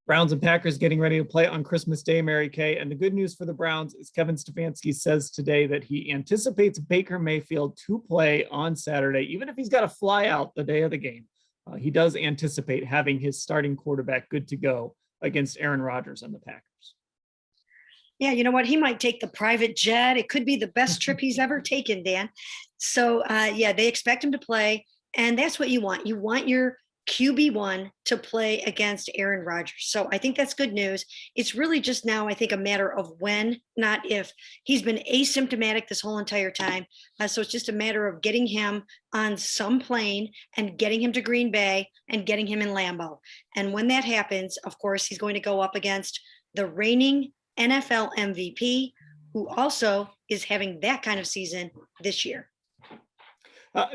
Browns and Packers getting ready to play on Christmas Day, Mary Kay. And the good news for the Browns is Kevin Stefanski says today that he anticipates Baker Mayfield to play on Saturday, even if he's got to fly out the day of the game. He does anticipate having his starting quarterback good to go against Aaron Rodgers and the Packers. Yeah, you know what? He might take the private jet. It could be the best trip he's ever taken, Dan. So, yeah, they expect him to play. And that's what you want. You want your QB1 to play against Aaron Rodgers. So I think that's good news. It's really just now, I think, a matter of when, not if. He's been asymptomatic this whole entire time. So it's just a matter of getting him on some plane and getting him to Green Bay and getting him in Lambeau. And when that happens, of course, he's going to go up against the reigning NFL MVP, who also is having that kind of season this year.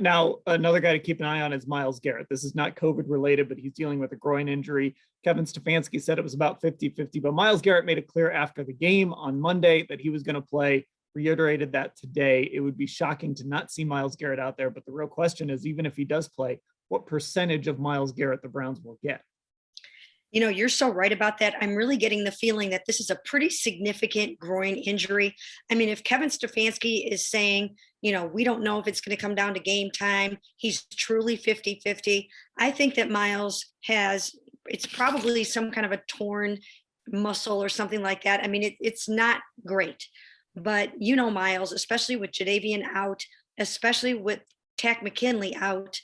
Now, another guy to keep an eye on is Myles Garrett. This is not COVID related, but he's dealing with a groin injury. Kevin Stefanski said it was about 50-50, but Myles Garrett made it clear after the game on Monday that he was going to play, reiterated that today. It would be shocking to not see Myles Garrett out there, but the real question is, even if he does play, what percentage of Myles Garrett the Browns will get? You know, you're so right about that. I'm really getting the feeling that this is a pretty significant groin injury. I mean, if Kevin Stefanski is saying, you know, we don't know if it's going to come down to game time, he's truly 50-50. I think that Myles it's probably some kind of a torn muscle or something like that. I mean, it's not great. But, you know, Myles, especially with Jadeveon out, especially with Takk McKinley out,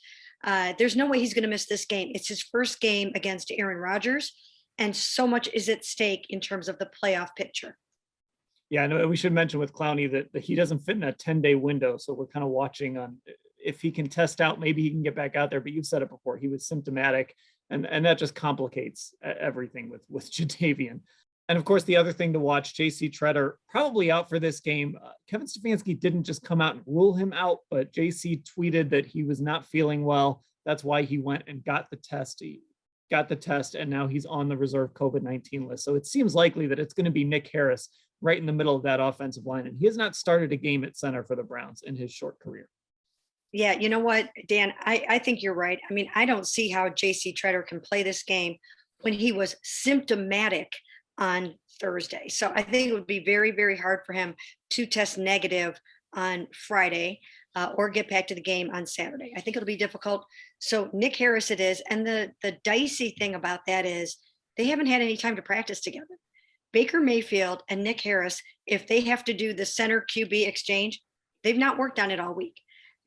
there's no way he's going to miss this game. It's his first game against Aaron Rodgers, and so much is at stake in terms of the playoff picture. Yeah, I know we should mention with Clowney that he doesn't fit in a 10-day window. So we're kind of watching on if he can test out, maybe he can get back out there. But you've said it before, he was symptomatic, and that just complicates everything with Jadeveon. And of course, the other thing to watch, JC Tretter probably out for this game. Kevin Stefanski didn't just come out and rule him out, but JC tweeted that he was not feeling well. That's why he went and got the test. He got the test, and now he's on the reserve COVID-19 list. So it seems likely that it's going to be Nick Harris right in the middle of that offensive line. And he has not started a game at center for the Browns in his short career. Yeah, you know what, Dan, I think you're right. I mean, I don't see how JC Tretter can play this game when he was symptomatic on Thursday. So I think it would be very, very hard for him to test negative on Friday or get back to the game on Saturday. I think it'll be difficult. So Nick Harris it is. And the dicey thing about that is they haven't had any time to practice together. Baker Mayfield and Nick Harris, if they have to do the center QB exchange, they've not worked on it all week.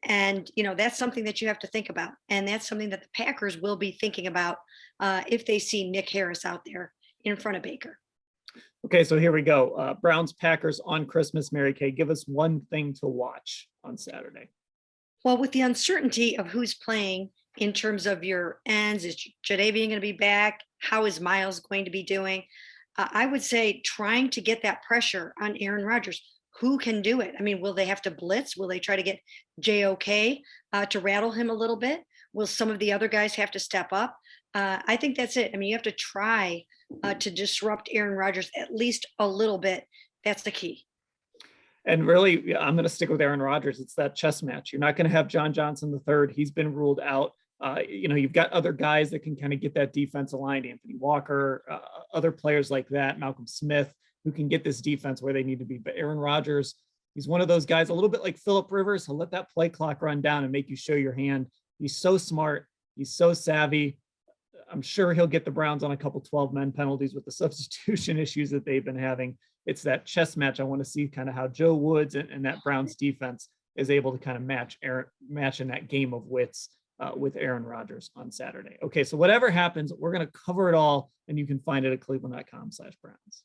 And, you know, that's something that you have to think about. And that's something that the Packers will be thinking about if they see Nick Harris out there in front of Baker. Okay, so here we go. Browns Packers on Christmas. Mary Kay, give us one thing to watch on Saturday. Well, with the uncertainty of who's playing in terms of your ends, is Jadeveon going to be back? How is Myles going to be doing? I would say trying to get that pressure on Aaron Rodgers. Who can do it? I mean, will they have to blitz? Will they try to get JOK to rattle him a little bit? Will some of the other guys have to step up? I think that's it. I mean, you have to try to disrupt Aaron Rodgers at least a little bit. That's the key. And really, I'm going to stick with Aaron Rodgers. It's that chess match. You're not going to have John Johnson III. He's been ruled out. You know, you've got other guys that can kind of get that defense aligned. Anthony Walker, other players like that, Malcolm Smith, who can get this defense where they need to be. But Aaron Rodgers, he's one of those guys, a little bit like Phillip Rivers. He'll let that play clock run down and make you show your hand. He's so smart. He's so savvy. I'm sure he'll get the Browns on a couple 12-man penalties with the substitution issues that they've been having. It's that chess match. I want to see kind of how Joe Woods and that Browns defense is able to kind of match in that game of wits with Aaron Rodgers on Saturday. Okay, so whatever happens, we're going to cover it all, and you can find it at cleveland.com/Browns.